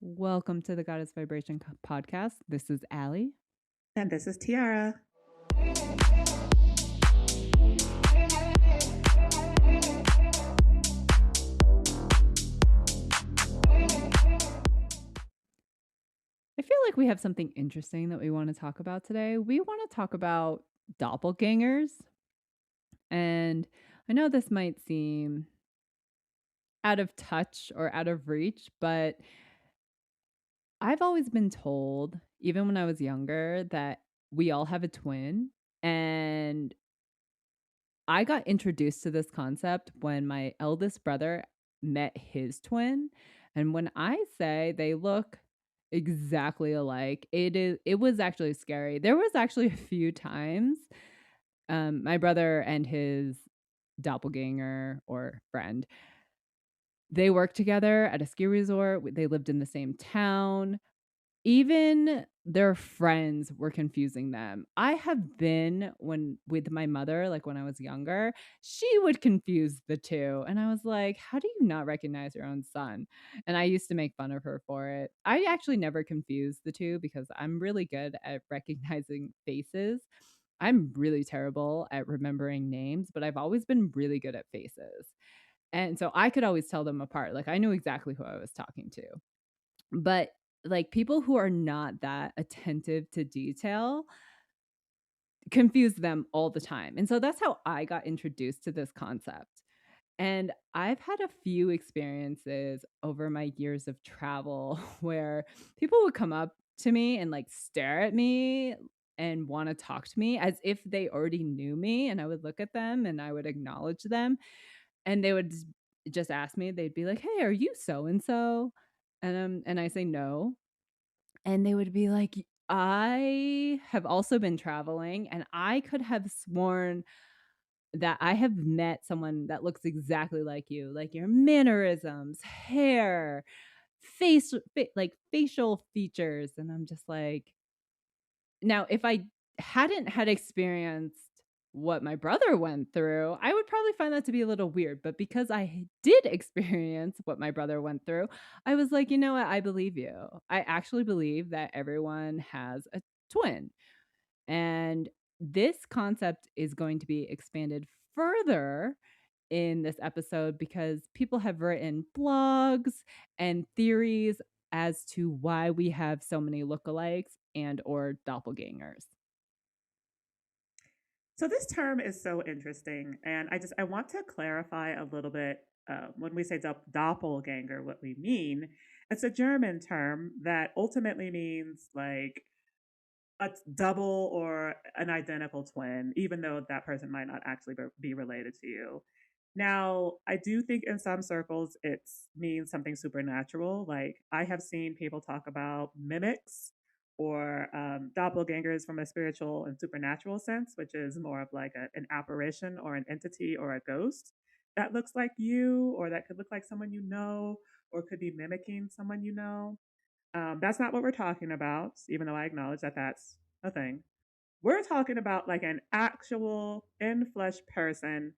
Welcome to the Goddess Vibration podcast. This is Ali. And this is Tiara. I feel like we have something interesting that we want to talk about today. We want to talk about doppelgangers. And I know this might seem out of touch or out of reach, but I've always been told, even when I was younger, that we all have a twin. And I got introduced to this concept when my eldest brother met his twin. And when I say they look exactly alike, it was actually scary. There was actually a few times my brother and his doppelganger or friend, they worked together at a ski resort. They lived in the same town. Even their friends were confusing them. I have been when with my mother, like when I was younger, she would confuse the two. And I was like, how do you not recognize your own son? And I used to make fun of her for it. I actually never confused the two because I'm really good at recognizing faces. I'm really terrible at remembering names, but I've always been really good at faces. And so I could always tell them apart. Like I knew exactly who I was talking to. But like people who are not that attentive to detail confuse them all the time. And so that's how I got introduced to this concept. And I've had a few experiences over my years of travel where people would come up to me and like stare at me and want to talk to me as if they already knew me. And I would look at them and I would acknowledge them. And they would just ask me, they'd be like, "Hey, are you so and so?" And I say no. And they would be like, I have also been traveling and I could have sworn that I have met someone that looks exactly like you, like your mannerisms, hair, like facial features. And I'm just like, now, if I hadn't had experienced what my brother went through, I would probably find that to be a little weird. But because I did experience what my brother went through, I was like, you know what? I believe you. I actually believe that everyone has a twin. And this concept is going to be expanded further in this episode because people have written blogs and theories as to why we have so many lookalikes and or doppelgangers. So this term is so interesting, and I want to clarify a little bit when we say doppelganger, what we mean. It's a German term that ultimately means like a double or an identical twin, even though that person might not actually be related to you. Now, I do think in some circles it means something supernatural. Like I have seen people talk about mimics or doppelgangers from a spiritual and supernatural sense, which is more of like an apparition or an entity or a ghost that looks like you, or that could look like someone you know, or could be mimicking someone you know. That's not what we're talking about, even though I acknowledge that that's a thing. We're talking about like an actual in flesh person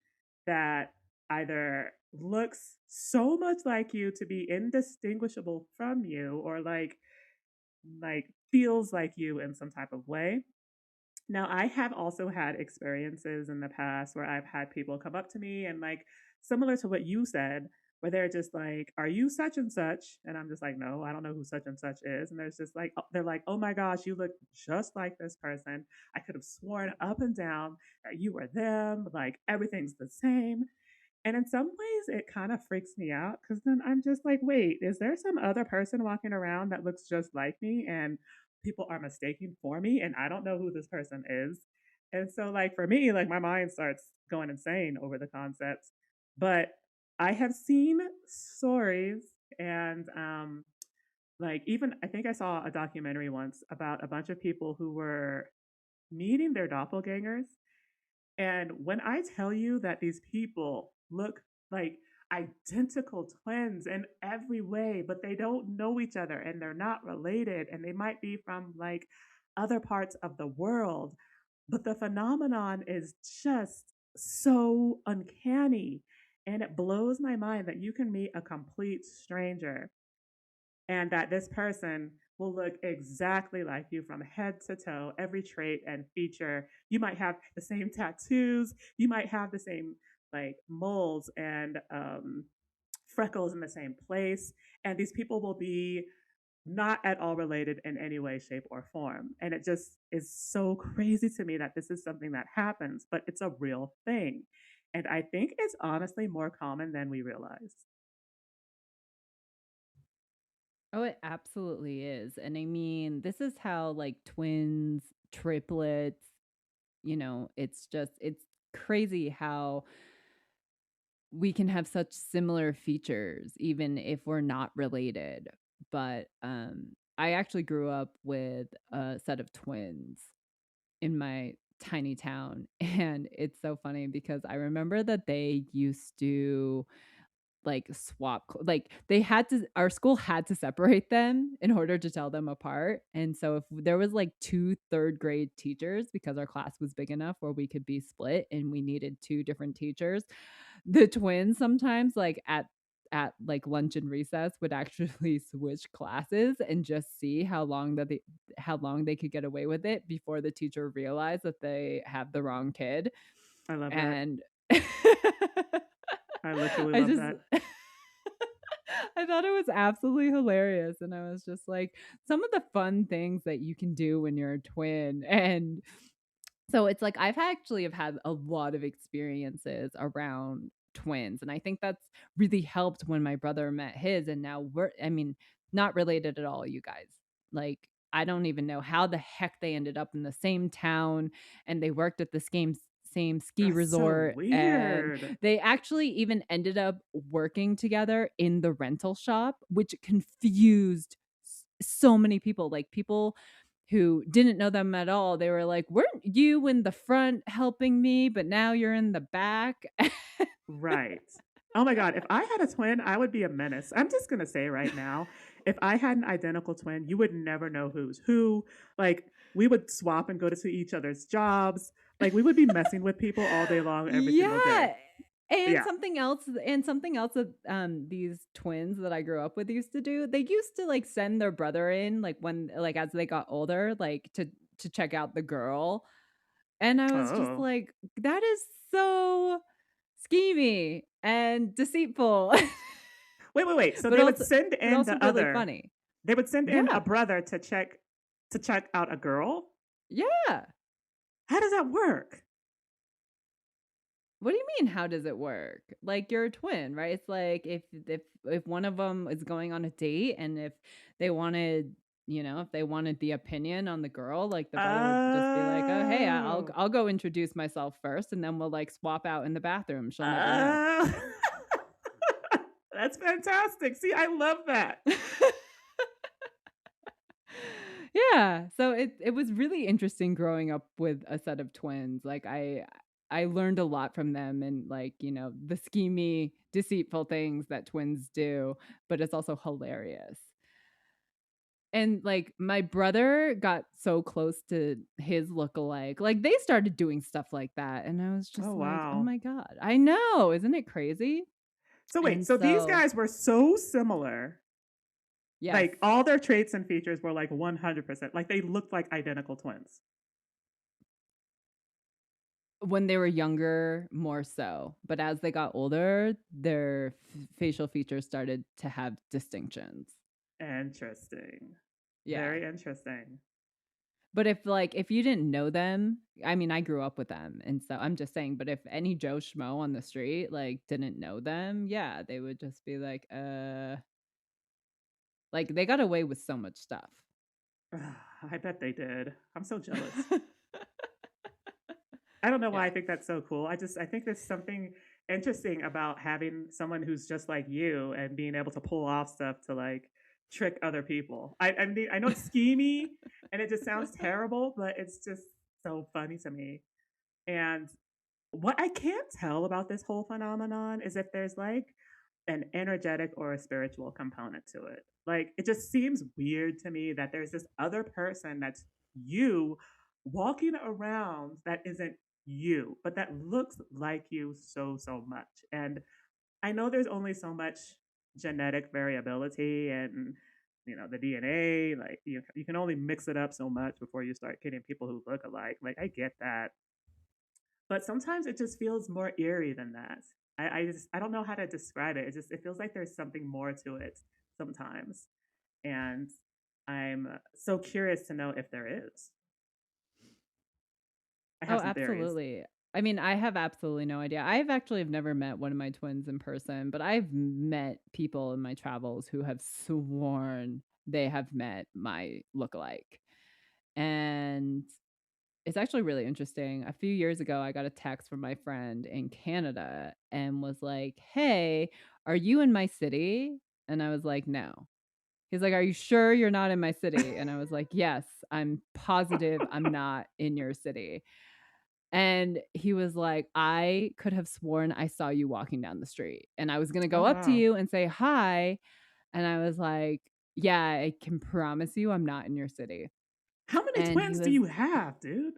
that either looks so much like you to be indistinguishable from you, or like feels like you in some type of way. Now, I have also had experiences in the past where I've had people come up to me and like similar to what you said, where they're just like, "Are you such and such?" And I'm just like, "No, I don't know who such and such is." And there's just like, they're like, "Oh my gosh, you look just like this person. I could have sworn up and down that you were them. Like everything's the same." And in some ways, it kind of freaks me out because then I'm just like, wait, is there some other person walking around that looks just like me and people are mistaking for me and I don't know who this person is? And so, like, for me, like, my mind starts going insane over the concepts. But I have seen stories and, like, even I think I saw a documentary once about a bunch of people who were meeting their doppelgangers, and when I tell you that these people look like identical twins in every way, but they don't know each other and they're not related, and they might be from like other parts of the world, but the phenomenon is just so uncanny. And it blows my mind that you can meet a complete stranger and that this person will look exactly like you from head to toe, every trait and feature. You might have the same tattoos, you might have the same like moles and freckles in the same place, and these people will be not at all related in any way, shape, or form. And it just is so crazy to me that this is something that happens, but it's a real thing. And I think it's honestly more common than we realize. Oh, it absolutely is. And I mean, this is how like twins, triplets, it's crazy how we can have such similar features even if we're not related. But I actually grew up with a set of twins in my tiny town and it's so funny because I remember that they used to like like they had to our school had to separate them in order to tell them apart. And so if there was like two third grade teachers, because our class was big enough where we could be split and we needed two different teachers, the twins sometimes like at like lunch and recess would actually switch classes and just see how long they could get away with it before the teacher realized that they have the wrong kid. I love that. And I literally I love just that. I thought it was absolutely hilarious, and I was just like, some of the fun things that you can do when you're a twin. And so it's like I've actually have had a lot of experiences around twins, and I think that's really helped when my brother met his, and now I mean, not related at all, you guys. Like, I don't even know how the heck they ended up in the same town, and they worked at the same ski That's so resort, and weird. they actually even ended up working together in the rental shop, which confused so many people. Like, people who didn't know them at all. They were like, "Weren't you in the front helping me, but now you're in the back?" Right. Oh my God. If I had a twin, I would be a menace. I'm just going to say right now, if I had an identical twin, you would never know who's who. Like, we would swap and go to each other's jobs. Like, we would be messing with people all day long, every single day. Yeah. And Yeah. something else that these twins that I grew up with used to do, they used to like send their brother in like when like as they got older, like to check out the girl. And I was just Oh. like, that is so schemy and deceitful. Wait, wait, wait. So but they would also send but in also the really other, funny. they would send in a Yeah. brother to check out a girl. Yeah. How does that work? What do you mean, how does it work? Like, you're a twin, right? It's like if one of them is going on a date and if they wanted, if they wanted the opinion on the girl, like the brother would just be like, "Oh, hey, Oh. I'll go introduce myself first and then we'll like swap out in the bathroom. She'll never know." Oh. That's fantastic. See, I love that. Yeah, so it was really interesting growing up with a set of twins. Like I learned a lot from them and like, the schemy, deceitful things that twins do, but it's also hilarious. And like my brother got so close to his lookalike. Like they started doing stuff like that and I was Oh, just like, "Oh wow. my god. I know, isn't it crazy?" So wait, And so these so, guys were so similar. yes, Like all their traits and features were like 100%. Like they looked like identical twins. when they were younger, more so, but as they got older, their facial features started to have distinctions. Interesting. Yeah. Very interesting. But if you didn't know them, I mean, I grew up with them, and so I'm just saying, but if any Joe Schmo on the street, like, didn't know them, yeah, they would just be like, they got away with so much stuff. I bet they did. I'm so jealous. I don't know why Yeah. I think that's so cool. I think there's something interesting about having someone who's just like you and being able to pull off stuff to like trick other people. I mean I know it's schemy and it just sounds terrible, but it's just so funny to me. And what I can't tell about this whole phenomenon is if there's like an energetic or a spiritual component to it. Like it just seems weird to me that there's this other person that's you walking around that isn't you, but that looks like you so, so much. And I know there's only so much genetic variability and the DNA. Like you can only mix it up so much before you start getting people who look alike. Like I get that, but sometimes it just feels more eerie than that. I don't know how to describe it. It feels like there's something more to it sometimes, and I'm so curious to know if there is. I Oh, have some theories. absolutely. I mean, I have absolutely no idea. I've actually have never met one of my twins in person, but I've met people in my travels who have sworn they have met my lookalike. And it's actually really interesting. A few years ago, I got a text from my friend in Canada and was like, "Hey, are you in my city?" And I was like, "No." He's like, "Are you sure you're not in my city?" And I was like, "Yes, I'm positive I'm not in your city." And he was like, "I could have sworn I saw you walking down the street, and I was gonna Oh go up to wow. you and say hi." And I was like, "Yeah, I can promise you I'm not in your city." How many And he twins do was you have, dude?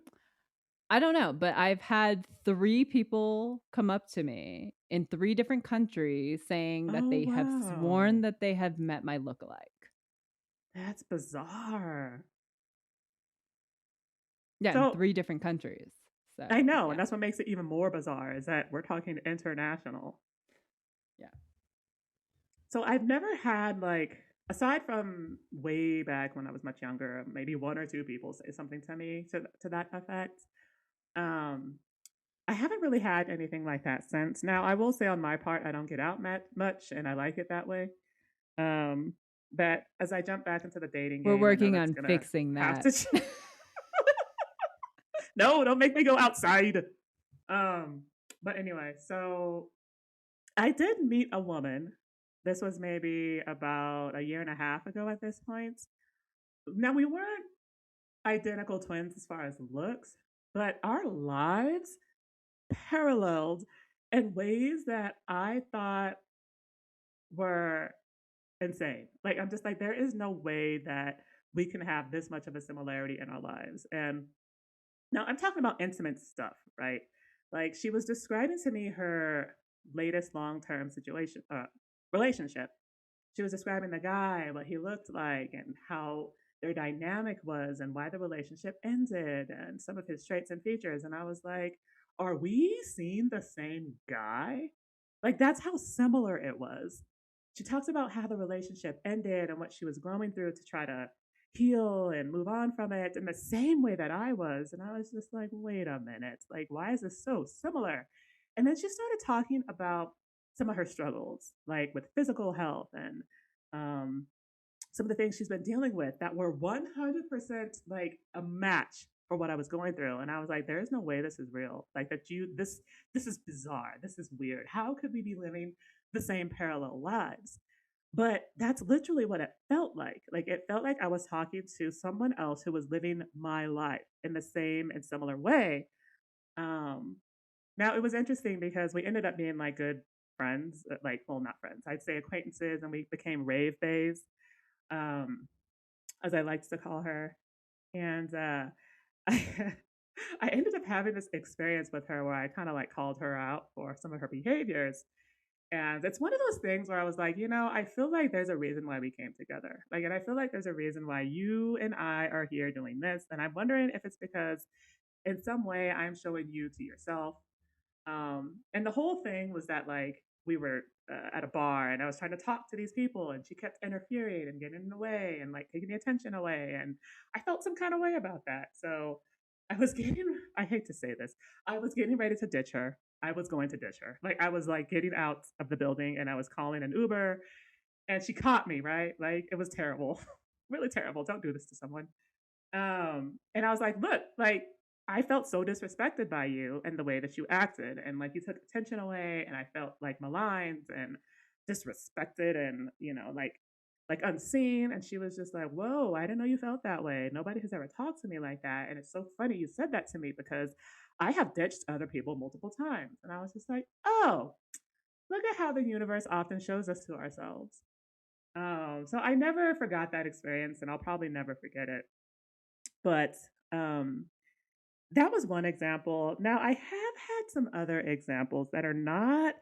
I don't know, but I've had 3 people come up to me in 3 different countries saying that Oh they have sworn wow. that they have met my lookalike. That's bizarre. Yeah, in So 3 different countries. I So, know, and yeah, that's what makes it even more bizarre is that we're talking international. yeah. So I've never had like, aside from way back when I was much younger, maybe one or two people say something to me to that effect. Um, I haven't really had anything like that since. Now I will say on my part, I don't get out much, and I like it that way. Um, but as I jump back into the dating We're game, I know working that's on gonna fixing have that. to. No, don't make me go outside. Um, but anyway, so I did meet a woman. This was maybe about a year and a half ago at this point. Now, we weren't identical twins as far as looks, but our lives paralleled in ways that I thought were insane. Like, I'm just like, there is no way that we can have this much of a similarity in our lives. And now I'm talking about intimate stuff, right? Like, she was describing to me her latest long-term relationship. She was describing the guy, what he looked like, and how their dynamic was, and why the relationship ended, and some of his traits and features. And I was like, are we seeing the same guy? Like, that's how similar it was. She talks about how the relationship ended and what she was growing through to try to heal and move on from it in the same way that I was. And I was just like, wait a minute. Like, why is this so similar? And then she started talking about some of her struggles, like with physical health and um, some of the things she's been dealing with that were 100% like a match for what I was going through. And I was like, there is no way this is real. Like this is bizarre. This is weird. How could we be living the same parallel lives? But that's literally what it felt like. Like it felt like I was talking to someone else who was living my life in the same and similar way. Um, Now it was interesting because we ended up being like good friends, like well, not friends. I'd say acquaintances, and we became rave bays, um, as I liked to call her. And I, I ended up having this experience with her where I kind of like called her out for some of her behaviors. And it's one of those things where I was like, I feel like there's a reason why we came together. Like, and I feel like there's a reason why you and I are here doing this. And I'm wondering if it's because in some way I'm showing you to yourself. And the whole thing was that like we were at a bar and I was trying to talk to these people and she kept interfering and getting in the way and like taking the attention away. And I felt some kind of way about that. So I hate to say this, I was getting ready to ditch her. I was going to ditch her. Like I was like getting out of the building and I was calling an Uber and she caught me, right? Like it was terrible, really terrible. Don't do this to someone. And I was like, look, like I felt so disrespected by you and the way that you acted, and like you took attention away, and I felt like maligned and disrespected, and like unseen. And she was just like, whoa, I didn't know you felt that way. Nobody has ever talked to me like that, and it's so funny you said that to me because I have ditched other people multiple times, and I was just like, oh, look at how the universe often shows us to ourselves. So I never forgot that experience, and I'll probably never forget it. But um, that was one example. Now, I have had some other examples that are not,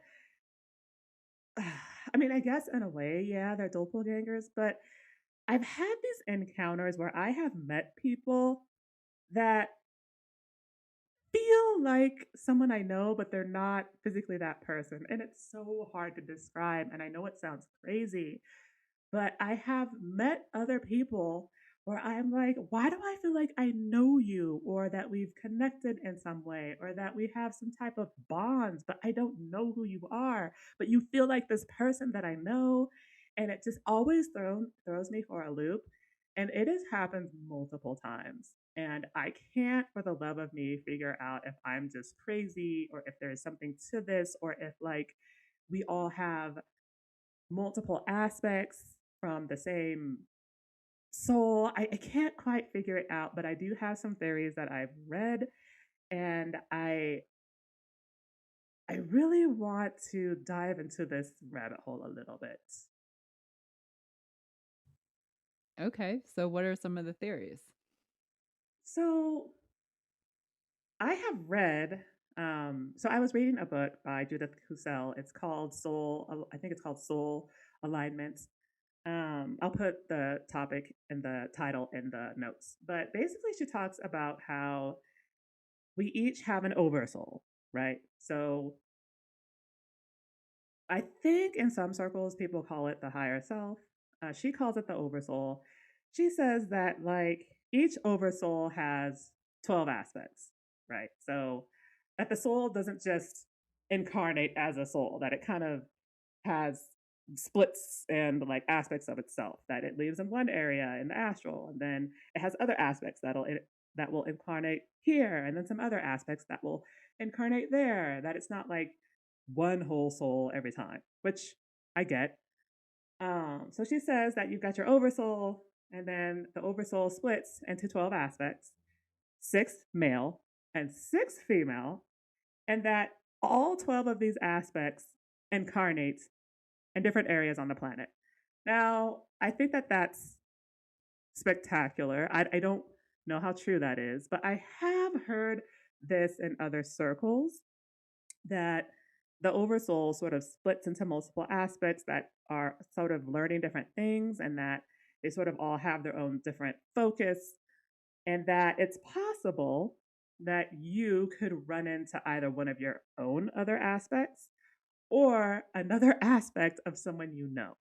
I mean, I guess in a way, yeah, they're doppelgangers, but I've had these encounters where I have met people that feel like someone I know, but they're not physically that person. And it's so hard to describe. And I know it sounds crazy, but I have met other people where I'm like, why do I feel like I know you, or that we've connected in some way, or that we have some type of bonds, but I don't know who you are, but you feel like this person that I know. And it just always throws me for a loop. And it has happened multiple times. And I can't, for the love of me, figure out if I'm just crazy or if there is something to this, or if like we all have multiple aspects from the same soul. I can't quite figure it out, but I do have some theories that I've read, and I really want to dive into this rabbit hole a little bit. Okay, so what are some of the theories? So I have read. So I was reading a book by Judith Husel. It's called Soul. I think it's called Soul Alignment. I'll put the topic and the title in the notes. But basically, she talks about how we each have an oversoul, right? So I think in some circles, people call it the higher self. She calls it the oversoul. She says that like each oversoul has 12 aspects, right? So that the soul doesn't just incarnate as a soul, that it kind of has splits and like aspects of itself, that it lives in one area in the astral, and then it has other aspects that will incarnate here, and then some other aspects that will incarnate there, that it's not like one whole soul every time, which I get. So she says that you've got your oversoul, and then the oversoul splits into 12 aspects, six male and six female, and that all 12 of these aspects incarnate in different areas on the planet. Now, I think that that's spectacular. I don't know how true that is, but I have heard this in other circles, that the oversoul sort of splits into multiple aspects that are sort of learning different things, and that they sort of all have their own different focus, and that it's possible that you could run into either one of your own other aspects or another aspect of someone you know.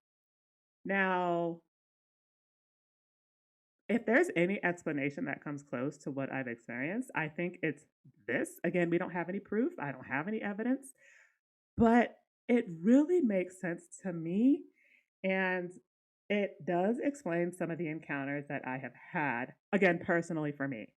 Now, if there's any explanation that comes close to what I've experienced, I think it's this. Again, we don't have any proof, I don't have any evidence, but it really makes sense to me. And it does explain some of the encounters that I have had, again, personally for me.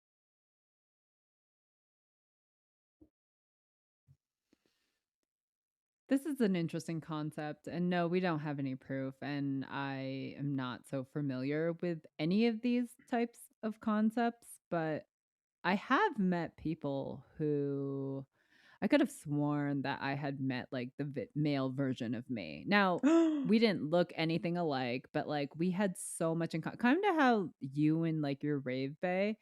This is an interesting concept. And no, we don't have any proof. And I am not so familiar with any of these types of concepts, but I have met people who I could have sworn that I had met like the male version of me. Now, we didn't look anything alike, but like we had so much in common. Kind of how you and like your rave bay.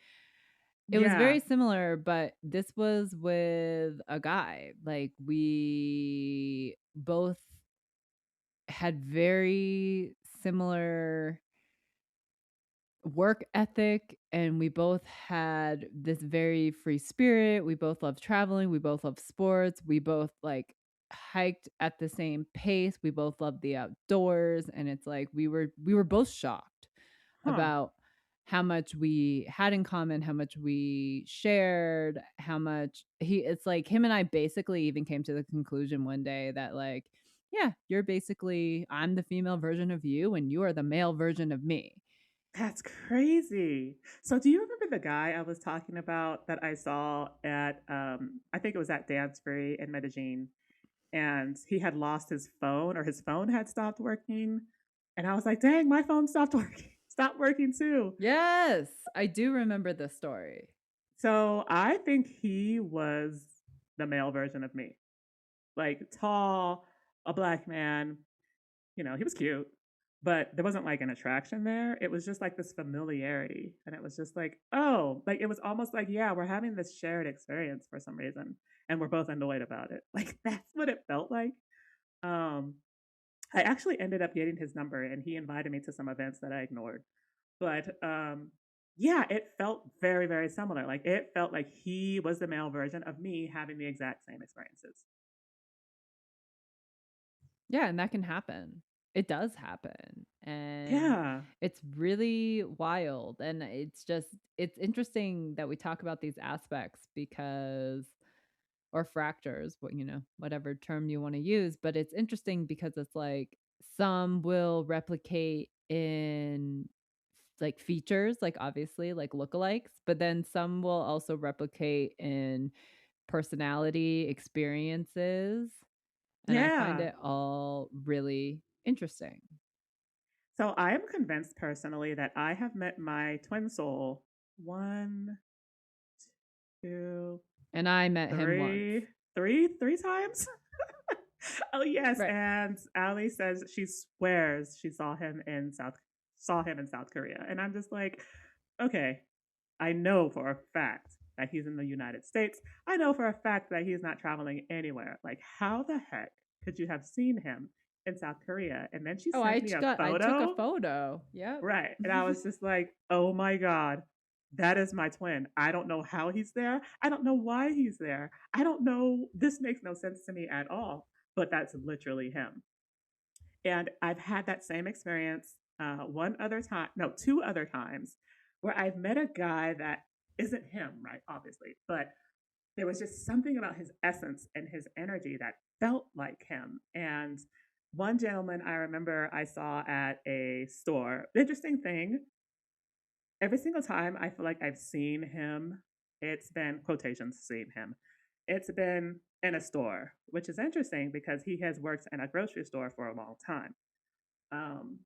It was Yeah. very similar, but this was with a guy. Like we both had very similar work ethic, and we both had this very free spirit. We both loved traveling, we both loved sports, we both like hiked at the same pace, we both loved the outdoors, and it's like we were both shocked Huh. about how much we had in common, how much we shared, how much he it's like him and I basically even came to the conclusion one day that like, yeah, you're basically I'm the female version of you and you are the male version of me. That's crazy. So, do you remember the guy I was talking about that I saw at, I think it was at Dance Free in Medellin, and he had lost his phone, or his phone had stopped working? And I was like, dang, my phone stopped working, stopped working too. Yes, I do remember this story. So, I think he was the male version of me, like tall, a black man. He was cute, but there wasn't like an attraction there. It was just like this familiarity. And it was just like, oh, like it was almost like, yeah, we're having this shared experience for some reason. And we're both annoyed about it. Like that's what it felt like. Um, I actually ended up getting his number, and he invited me to some events that I ignored. But yeah, it felt very, very similar. Like it felt like he was the male version of me having the exact same experiences. Yeah, and that can happen. It does happen, and Yeah. it's really wild, and it's interesting that we talk about these aspects because or fractures, whatever term you wanna use, but it's interesting because it's like some will replicate in like features, like obviously like lookalikes, but then some will also replicate in personality, experiences, and I find Yeah. it all really interesting. So I am convinced personally that I have met my twin soul one, two, And I met him once. three, three times. Oh yes, Right. and Ali says she swears she saw him in South Korea, and I'm just like, okay, I know for a fact that he's in the United States. I know for a fact that he's not traveling anywhere. Like, how the heck could you have seen him in South Korea? And then she Oh, sent me a I took a photo. photo. Yep. Right. And I was just like, oh my God, that is my twin. I don't know how he's there. I don't know why he's there. I don't know. This makes no sense to me at all. But that's literally him. And I've had that same experience one other time, no, two other times, where I've met a guy that isn't him, right? Obviously. But there was just something about his essence and his energy that felt like him. And one gentleman I remember I saw at a store. Interesting thing, every single time I feel like I've seen him, it's been quotations seen him. It's been in a store, which is interesting because he has worked in a grocery store for a long time. Um,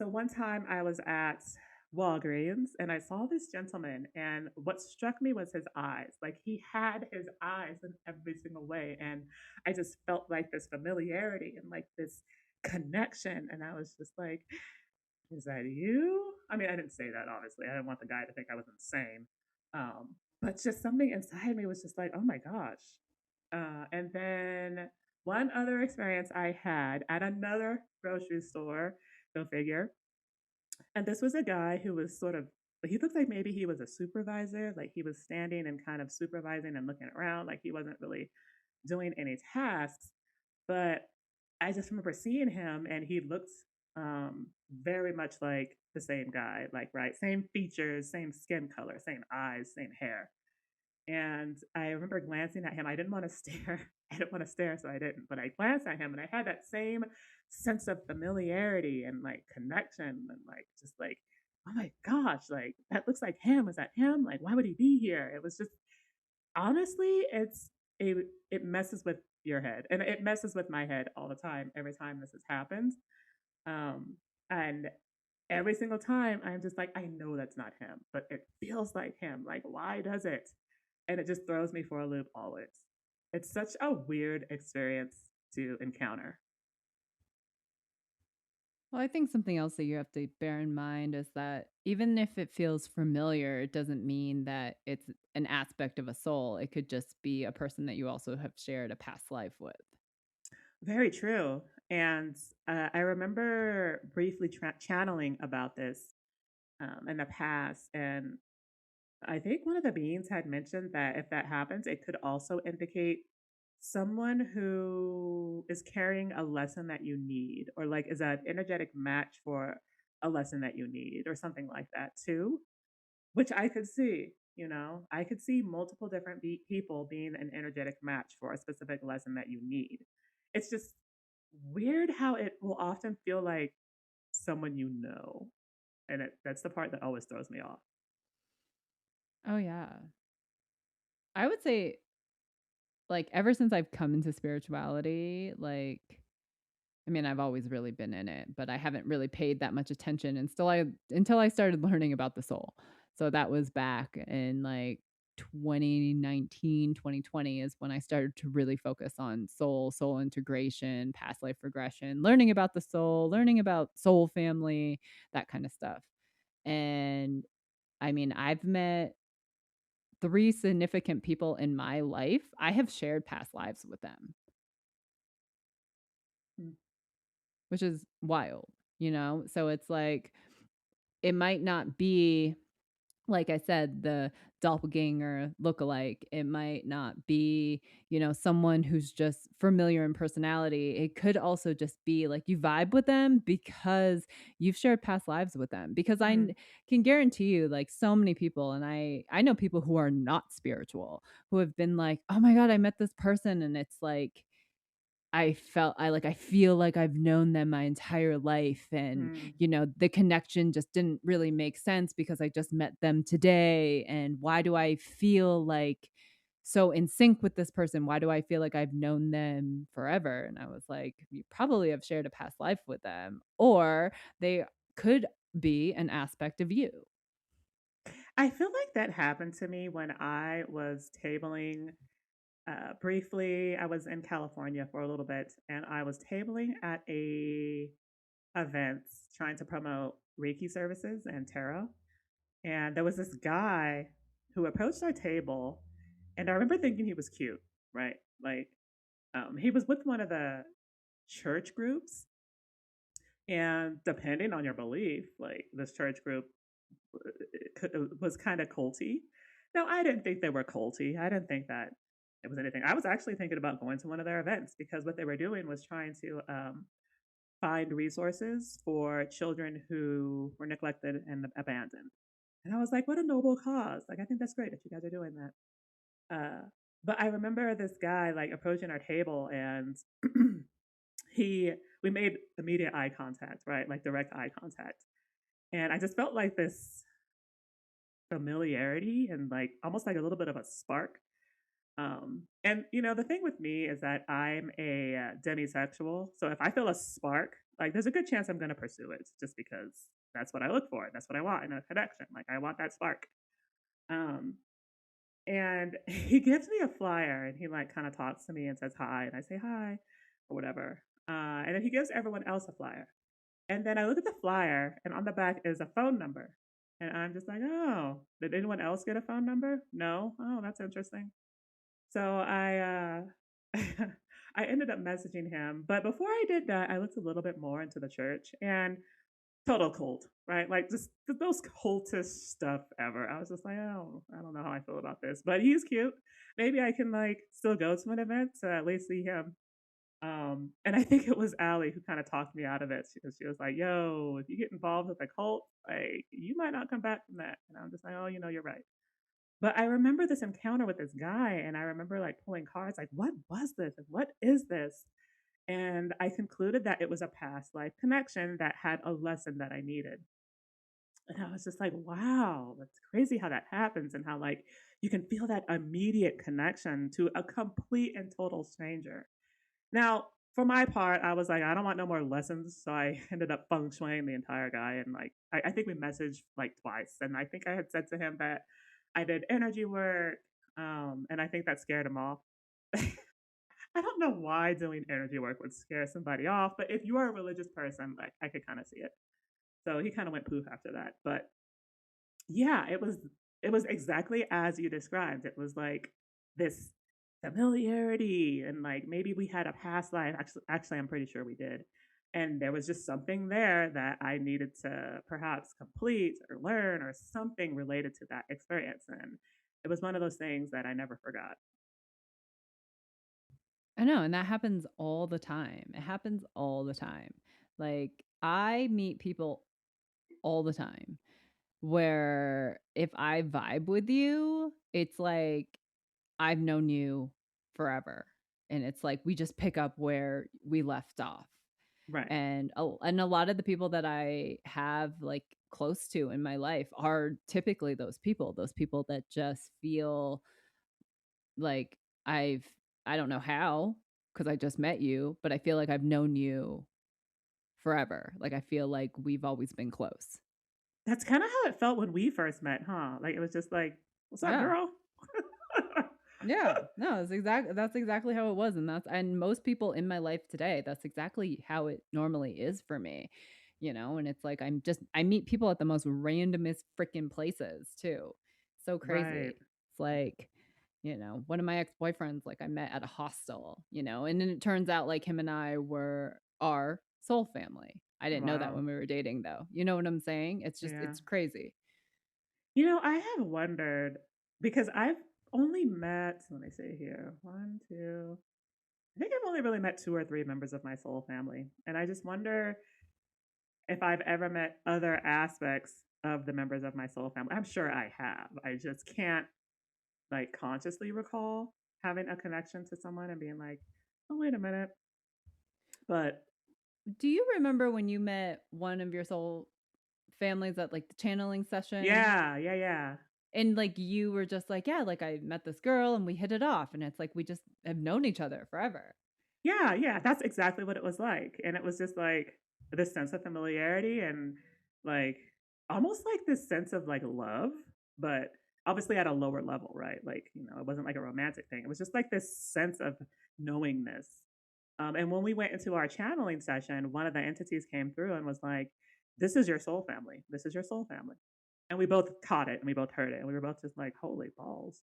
so one time I was at Walgreens and I saw this gentleman, and what struck me was his eyes. Like he had his eyes in every single way, and I just felt like this familiarity and like this connection. And I was just like, "Is that you?" I mean, I didn't say that obviously. I didn't want the guy to think I was insane, but just something inside me was just like, "Oh my gosh!" And then one other experience I had at another grocery store, go figure, and this was a guy who was sort of, he looked like maybe he was a supervisor, like he was standing and kind of supervising and looking around, like he wasn't really doing any tasks. But I just remember seeing him and he looked very much like the same guy, like, right, same features, same skin color, same eyes, same hair. And I remember glancing at him. I didn't want to stare. I didn't want to stare, so I didn't. But I glanced at him and I had that same sense of familiarity and like connection and like just like, oh my gosh, like that looks like him. Is that him? Like, why would he be here? It was just honestly, it it messes with your head. And it messes with my head all the time, every time this has happened. And every single time I'm just like, I know that's not him, but it feels like him. Like, why does it? And it just throws me for a loop always. It's such a weird experience to encounter. Well, I think something else that you have to bear in mind is that even if it feels familiar, it doesn't mean that it's an aspect of a soul. It could just be a person that you also have shared a past life with. Very true. And I remember briefly channeling about this in the past. And I think one of the beings had mentioned that if that happens, it could also indicate someone who is carrying a lesson that you need, or like is an energetic match for a lesson that you need, or something like that too, which I could see. You know, I could see multiple different people being an energetic match for a specific lesson that you need. It's just weird how it will often feel like someone you know. And that's the part that always throws me off. Oh, yeah. I would say, like, ever since I've come into spirituality, like, I mean, I've always really been in it, but I haven't really paid that much attention until I started learning about the soul. So that was back in like 2019, 2020 is when I started to really focus on soul integration, past life regression, learning about the soul, learning about soul family, that kind of stuff. And I mean, I've met three significant people in my life. I have shared past lives with them, Mm. which is wild, you know? So it's like it might not be, like I said, the doppelganger lookalike. It might not be, someone who's just familiar in personality. It could also just be like you vibe with them because you've shared past lives with them. Because Mhm. can guarantee you, like so many people, and I know people who are not spiritual who have been like, oh my god, I met this person, and it's like I feel like I've known them my entire life, and, Mm. the connection just didn't really make sense because I just met them today, and why do I feel like so in sync with this person? Why do I feel like I've known them forever? And I was like, you probably have shared a past life with them, or they could be an aspect of you. I feel like that happened to me when I was tabling. Briefly, I was in California for a little bit, and I was tabling at a event trying to promote Reiki services and tarot. And there was this guy who approached our table, and I remember thinking he was cute, right? Like, he was with one of the church groups, and depending on your belief, like this church group was kind of culty. Now, I didn't think they were culty. I didn't think that it was anything. I was actually thinking about going to one of their events because what they were doing was trying to find resources for children who were neglected and abandoned. And I was like, what a noble cause. Like, I think that's great that you guys are doing that. But I remember this guy like approaching our table and he, we made immediate eye contact, right? Like direct eye contact. And I just felt like this familiarity and like almost like a little bit of a spark. And the thing with me is that I'm a demisexual. So if I feel a spark, like there's a good chance I'm going to pursue it just because that's what I look for. That's what I want in a connection. Like I want that spark. Um, and he gives me a flyer and he like kind of talks to me and says hi. And I say hi or whatever. And then he gives everyone else a flyer. And then I look at the flyer, and on the back is a phone number. And I'm just like, oh, did anyone else get a phone number? No. Oh, that's interesting. So I ended up messaging him. But before I did that, I looked a little bit more into the church and total cult, right? Like just the most cultish stuff ever. I was just like, oh, I don't know how I feel about this. But he's cute. Maybe I can like still go to an event to at least see him. And I think it was Ali who kind of talked me out of it because she was like, "Yo, if you get involved with a cult, like you might not come back from that." And I'm just like, "Oh, you're right." But I remember this encounter with this guy, and I remember like pulling cards, like, "What was this? What is this?" And I concluded that it was a past life connection that had a lesson that I needed. And I was just like, "Wow, that's crazy how that happens, and how like you can feel that immediate connection to a complete and total stranger." Now, for my part, I was like, I don't want no more lessons. So I ended up feng shuiing the entire guy. And like, I think we messaged like twice. And I think I had said to him that I did energy work. And I think that scared him off. I don't know why doing energy work would scare somebody off, but if you are a religious person, like I could kind of see it. So he kind of went poof after that. But yeah, it was exactly as you described. It was like this familiarity and like maybe we had a past life. Actually, I'm pretty sure we did. And there was just something there that I needed to perhaps complete or learn or something related to that experience. And it was one of those things that I never forgot. I know, and that happens all the time. It happens all the time. Like, I meet people all the time where if I vibe with you, it's like I've known you forever. And it's like we just pick up where we left off. Right. And a lot of the people that I have like close to in my life are typically those people that just feel like I don't know how because I just met you, but I feel like I've known you forever. Like I feel like we've always been close. That's kind of how it felt when we first met, huh? Like it was just like, what's up, Yeah. girl? Yeah. No, that's exactly how it was. And most people in my life today, that's exactly how it normally is for me. And it's like I meet people at the most randomest freaking places too. So Right. crazy. It's like, one of my ex-boyfriends, like I met at a hostel, and then it turns out like him and I are soul family. I didn't know that Wow. when we were dating though. You know what I'm saying? It's just Yeah. it's crazy. I have wondered because I've only met, let me see here, one, two, I think I've only really met two or three members of my soul family. And I just wonder if I've ever met other aspects of the members of my soul family. I'm sure I have. I just can't like consciously recall having a connection to someone and being like, oh, wait a minute. But Do you remember when you met one of your soul families at like the channeling session? yeah, yeah, yeah. And like you were just like, yeah, like I met this girl and we hit it off. And it's like we just have known each other forever. Yeah, yeah, that's exactly what it was like. And it was just like this sense of familiarity and like almost like this sense of like love, but obviously at a lower level, right? Like, it wasn't like a romantic thing. It was just like this sense of knowingness. And when we went into our channeling session, one of the entities came through and was like, this is your soul family. This is your soul family. And we both caught it and we both heard it. And we were both just like, holy balls.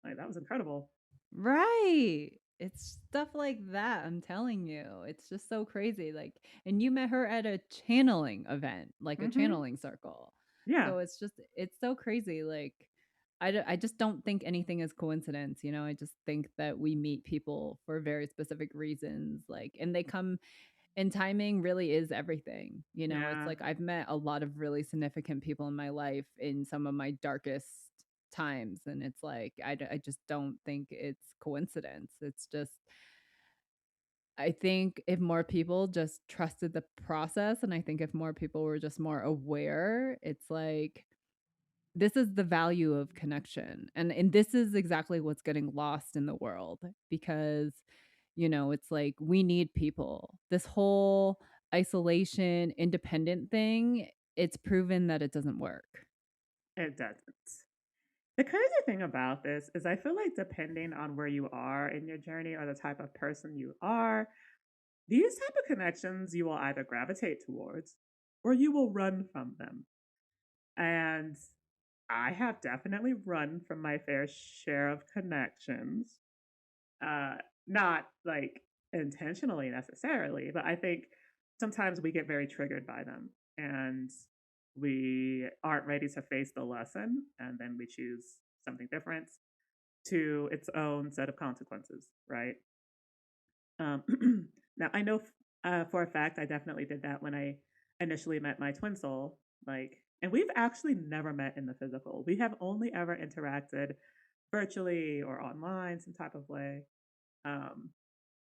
Like, that was incredible. Right. It's stuff like that. I'm telling you. It's just so crazy. Like, and you met her at a channeling event, like a Hmm. channeling circle. Yeah, So it's so crazy. Like, I just don't think anything is coincidence. I just think that we meet people for very specific reasons. Like, and they come, and timing really is everything. It's yeah. like I've met a lot of really significant people in my life in some of my darkest times. And it's like, I just don't think it's coincidence. It's just, I think if more people just trusted the process, and I think if more people were just more aware, it's like, this is the value of connection. And this is exactly what's getting lost in the world because it's like we need people. This whole isolation, independent thing, it's proven that it doesn't work. It doesn't. The crazy thing about this is I feel like depending on where you are in your journey or the type of person you are, these type of connections you will either gravitate towards or you will run from them. And I have definitely run from my fair share of connections. Uh Not like intentionally necessarily, but I think sometimes we get very triggered by them and we aren't ready to face the lesson and then we choose something different to its own set of consequences, right? Um, Now, I know for a fact I definitely did that when I initially met my twin soul. And we've actually never met in the physical. We have only ever interacted virtually or online, some type of way. Um,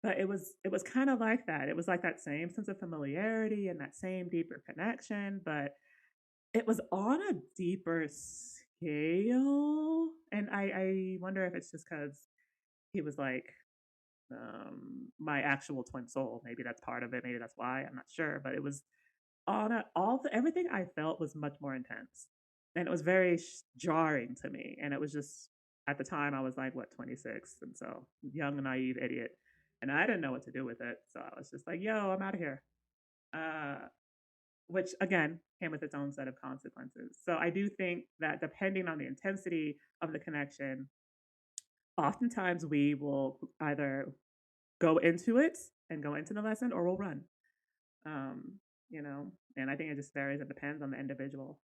but it was kind of like that. It was like that same sense of familiarity and that same deeper connection, but it was on a deeper scale. And I wonder if it's just because he was like my actual twin soul. Maybe that's part of it. Maybe that's why. I'm not sure. But it was on everything I felt was much more intense. And it was very jarring to me. And it was just, at the time, I was like, what, 26? And so, young, naive idiot. And I didn't know what to do with it. So I was just like, yo, I'm out of here. Uh, which again came with its own set of consequences. So I do think that depending on the intensity of the connection, oftentimes we will either go into it and go into the lesson or we'll run. Um, and I think it just varies. It depends on the individual.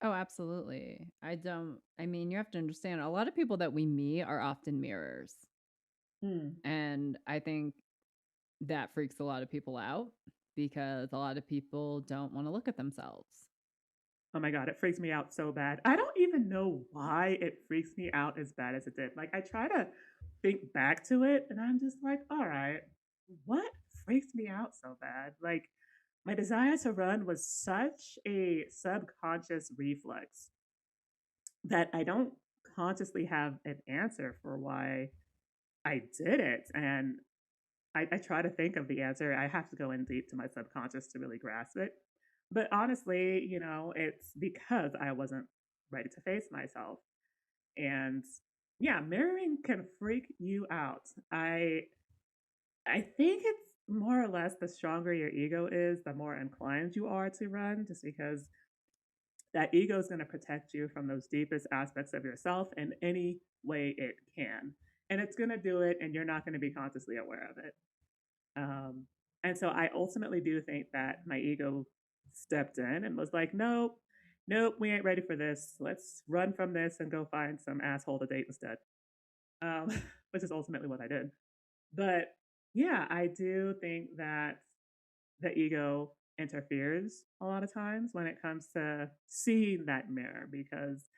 Oh, absolutely. I mean, you have to understand a lot of people that we meet are often mirrors. Mm. And I think that freaks a lot of people out because a lot of people don't want to look at themselves. Oh my God, it freaks me out so bad. I don't even know why it freaks me out as bad as it did. Like, I try to think back to it and I'm just like, all right, what freaks me out so bad? Like, my desire to run was such a subconscious reflex that I don't consciously have an answer for why I did it. And I try to think of the answer. I have to go in deep to my subconscious to really grasp it. But honestly, it's because I wasn't ready to face myself. And yeah, mirroring can freak you out. I think it's more or less the stronger your ego is, the more inclined you are to run, just because that ego is going to protect you from those deepest aspects of yourself in any way it can. And it's going to do it, and you're not going to be consciously aware of it. Um, and so I ultimately do think that my ego stepped in and was like, nope, nope, we ain't ready for this. Let's run from this and go find some asshole to date instead, um, which is ultimately what I did. But yeah, I do think that the ego interferes a lot of times when it comes to seeing that mirror because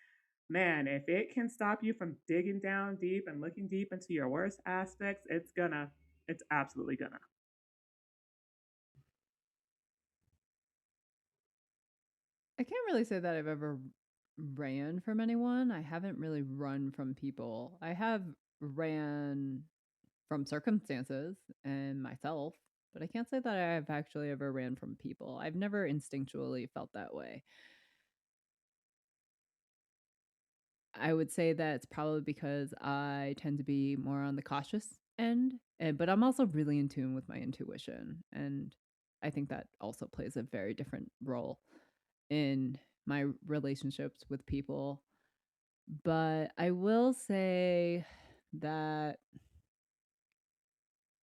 man, if it can stop you from digging down deep and looking deep into your worst aspects, it's absolutely gonna. I can't really say that I've ever ran from anyone. I haven't really run from people. I have ran from circumstances and myself, but I can't say that I've actually ever ran from people. I've never instinctually felt that way. I would say that it's probably because I tend to be more on the cautious end, but I'm also really in tune with my intuition. And I think that also plays a very different role in my relationships with people. But I will say that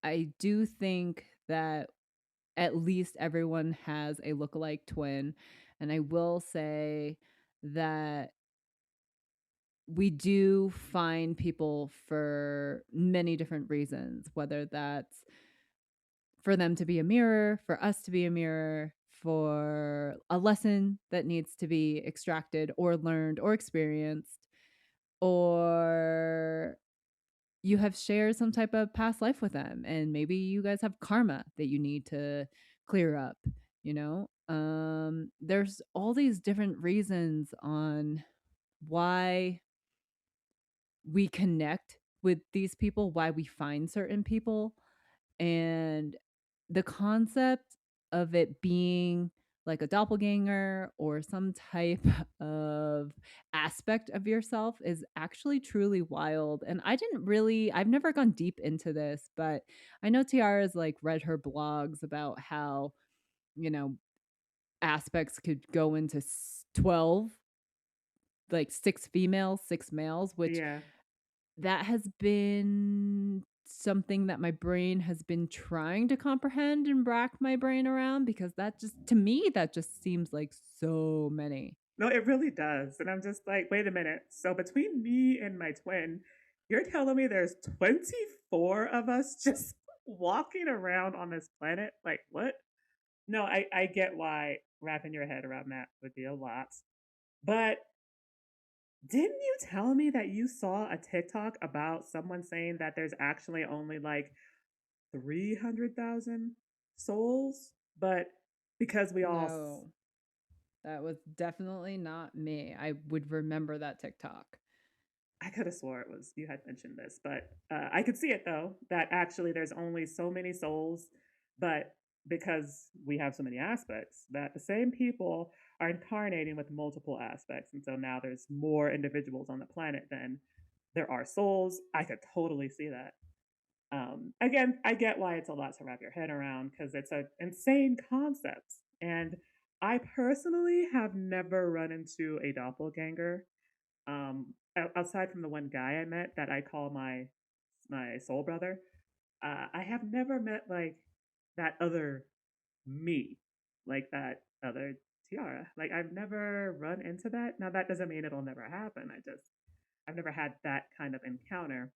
I do think that at least everyone has a lookalike twin. And I will say that we do find people for many different reasons, whether that's for them to be a mirror, for us to be a mirror, for a lesson that needs to be extracted or learned or experienced, or you have shared some type of past life with them and maybe you guys have karma that you need to clear up, you know? There's all these different reasons on why we connect with these people, why we find certain people. And the concept of it being like a doppelganger or some type of aspect of yourself is actually truly wild. And I've never gone deep into this, but I know Tiara's like read her blogs about how, you know, aspects could go into 12, like six females, six males, which Yeah. that has been something that my brain has been trying to comprehend and rack my brain around because that just to me that just seems like so many. No, it really does. And I'm just like, wait a minute. So between me and my twin, you're telling me there's 24 of us just walking around on this planet? Like, what? No, I get why wrapping your head around that would be a lot. But didn't you tell me that you saw a TikTok about someone saying that there's actually only like 300,000 souls? But because we all No, that was definitely not me. I would remember that TikTok. I could have swore it was you had mentioned this, but I could see it though that actually there's only so many souls, but because we have so many aspects, that the same people are incarnating with multiple aspects, and so now there's more individuals on the planet than there are souls. I could totally see that. Again, I get why it's a lot to wrap your head around because it's an insane concept, and I personally have never run into a doppelganger outside from the one guy I met that I call my soul brother. I have never met like that other me, like that other Tiara. Like I've never run into that. Now that doesn't mean it'll never happen. I've never had that kind of encounter.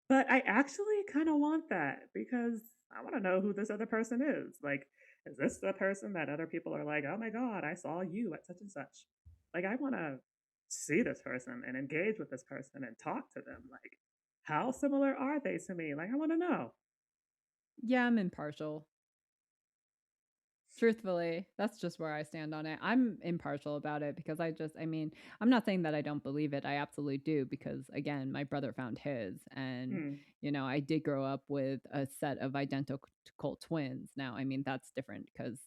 But I actually kind of want that because I want to know who this other person is. Like, is this the person that other people are like, oh my God, I saw you at such and such? Like, I want to see this person and engage with this person and talk to them. Like, how similar are they to me? Like, I want to know. Yeah, I'm impartial. Truthfully, that's just where I stand on it. I'm impartial about it because I mean, I'm not saying that I don't believe it. I absolutely do because again, my brother found his and Hmm. I did grow up with a set of identical twins. Now, I mean, that's different because,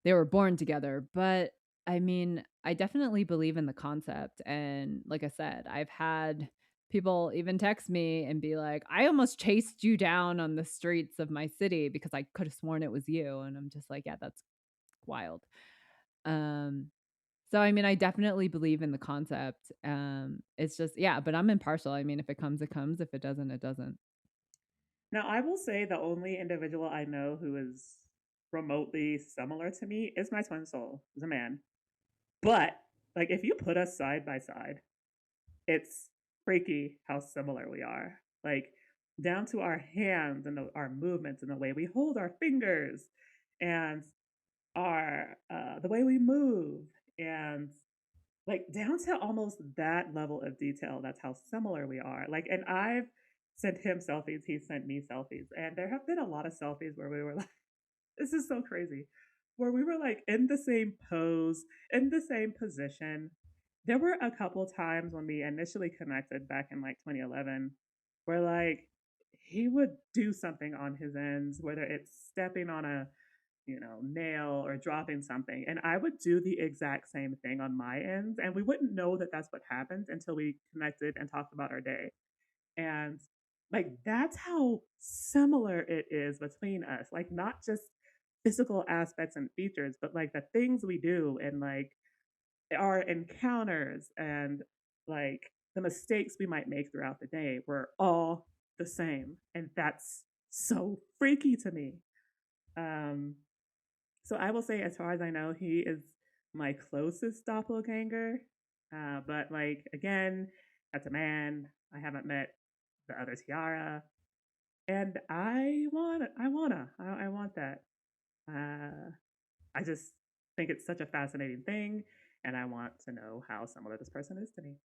they were born together, but I mean, I definitely believe in the concept and like I said, I've had people even text me and be like, "I almost chased you down on the streets of my city because I could have sworn it was you." And I'm just like, "Yeah, that's wild." Um so I mean, I definitely believe in the concept. It's just yeah, but I'm impartial. I mean, if it comes, it comes. If it doesn't, it doesn't. Now, I will say the only individual I know who is remotely similar to me is my twin soul, is a man. But like, if you put us side by side, it's freaky how similar we are. Like, down to our hands and our movements and the way we hold our fingers and our the way we move and like down to almost that level of detail. That's how similar we are. Like, and I've sent him selfies, he sent me selfies, and there have been a lot of selfies where we were like, this is so crazy, where we were like in the same pose, in the same position. There were a couple times when we initially connected back in like 2011 where like he would do something on his ends, whether it's stepping on a nail or dropping something. And I would do the exact same thing on my ends. And we wouldn't know that that's what happened until we connected and talked about our day. And like, that's how similar it is between us. Like, not just physical aspects and features, but like the things we do and like our encounters and like the mistakes we might make throughout the day were all the same. And that's so freaky to me. Um, so I will say, as far as I know, he is my closest doppelganger. But like again, that's a man. I haven't met the other Tiara, and I want that. Uh, I just think it's such a fascinating thing, and I want to know how similar this person is to me.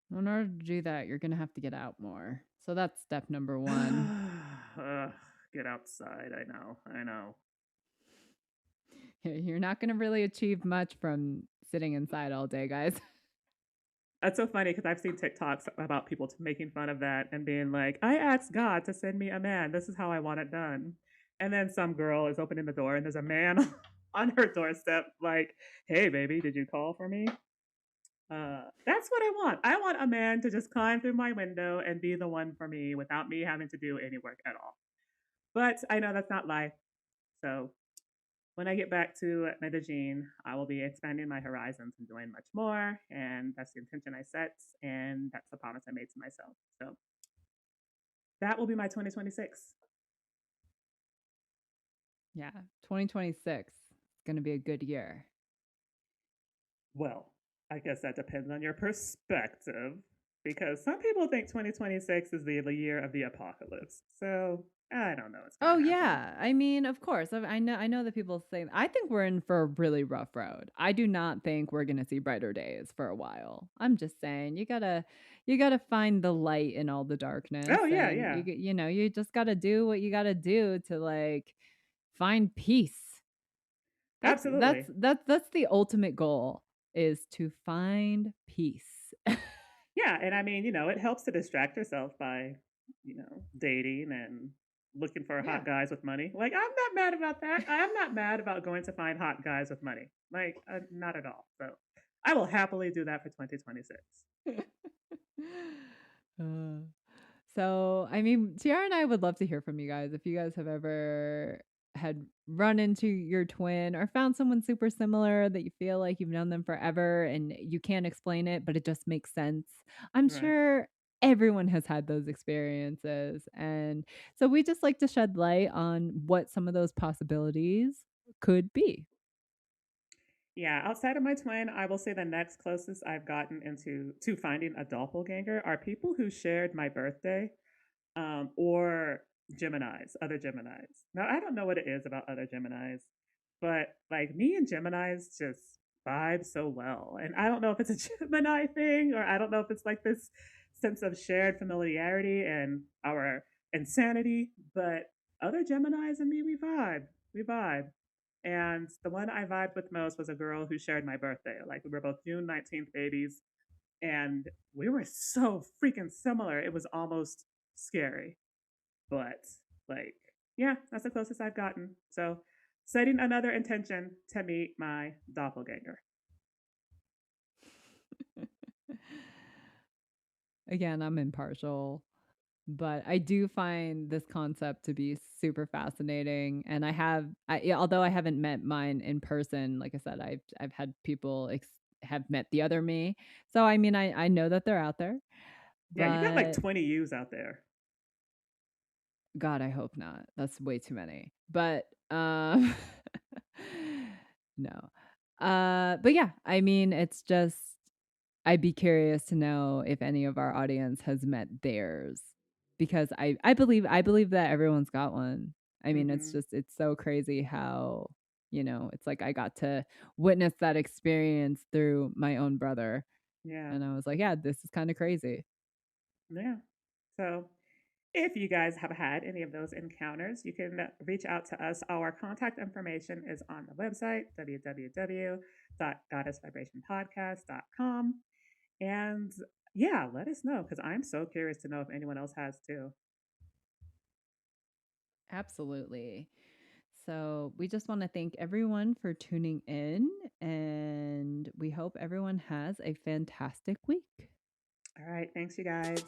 In order to do that, you're going to have to get out more. So that's step number one. Get outside. I know. You're not going to really achieve much from sitting inside all day, guys. That's so funny because I've seen TikToks about people making fun of that and being like, I asked God to send me a man. This is how I want it done. And then some girl is opening the door and there's a man on her doorstep, like, hey, baby, did you call for me? That's what I want. I want a man to just climb through my window and be the one for me without me having to do any work at all. But I know that's not life. So when I get back to Medellin, I will be expanding my horizons and doing much more. And that's the intention I set. And that's the promise I made to myself. So that will be my 2026. Yeah, 2026 is going to be a good year. Well, I guess that depends on your perspective because some people think 2026 is the year of the apocalypse. So I don't know what's going Oh to happen. yeah, I mean, of course. I know that people say I think we're in for a really rough road. I do not think we're going to see brighter days for a while. I'm just saying you got to find the light in all the darkness Oh, yeah, and yeah. you just got to do what you got to do to like find peace. That's that's Absolutely. that's that's the ultimate goal is to find peace. Yeah, and I mean, it helps to distract yourself by, dating and looking for Yeah. hot guys with money. Like, I'm not mad about that. I'm not mad about going to find hot guys with money. Like, not at all. So, I will happily do that for 2026. Uh, so, I mean, Tiara and I would love to hear from you guys if you guys have ever had run into your twin or found someone super similar that you feel like you've known them forever and you can't explain it, but it just makes sense. I'm Right. sure everyone has had those experiences. And so we just like to shed light on what some of those possibilities could be. Yeah, outside of my twin, I will say the next closest I've gotten into to finding a doppelganger are people who shared my birthday, or Geminis, other Geminis. Now, I don't know what it is about other Geminis, but like me and Geminis just vibe so well. And I don't know if it's a Gemini thing or I don't know if it's like this sense of shared familiarity and our insanity, but other Geminis and me, we vibe. We vibe. And the one I vibed with most was a girl who shared my birthday. Like, we were both June 19th babies, and we were so freaking similar. It was almost scary. But, like, yeah, that's the closest I've gotten. So, setting another intention to meet my doppelganger. Again, I'm impartial. But I do find this concept to be super fascinating, and although I haven't met mine in person, like I said, I've had people have met the other me. So I mean, I know that they're out there, Yeah, you got like but 20 U's out there. God, I hope not. That's way too many. But no. But yeah, I mean, it's just I'd be curious to know if any of our audience has met theirs because I believe that everyone's got one. I mean, Hmm. it's so crazy how, it's like I got to witness that experience through my own brother Yeah. and I was like, yeah, this is kind of crazy. Yeah. So if you guys have had any of those encounters, you can reach out to us. Our contact information is on the website, www.goddessvibrationpodcast.com. And yeah, let us know because I'm so curious to know if anyone else has too. Absolutely. So, we just want to thank everyone for tuning in and we hope everyone has a fantastic week. All right. Thanks, you guys.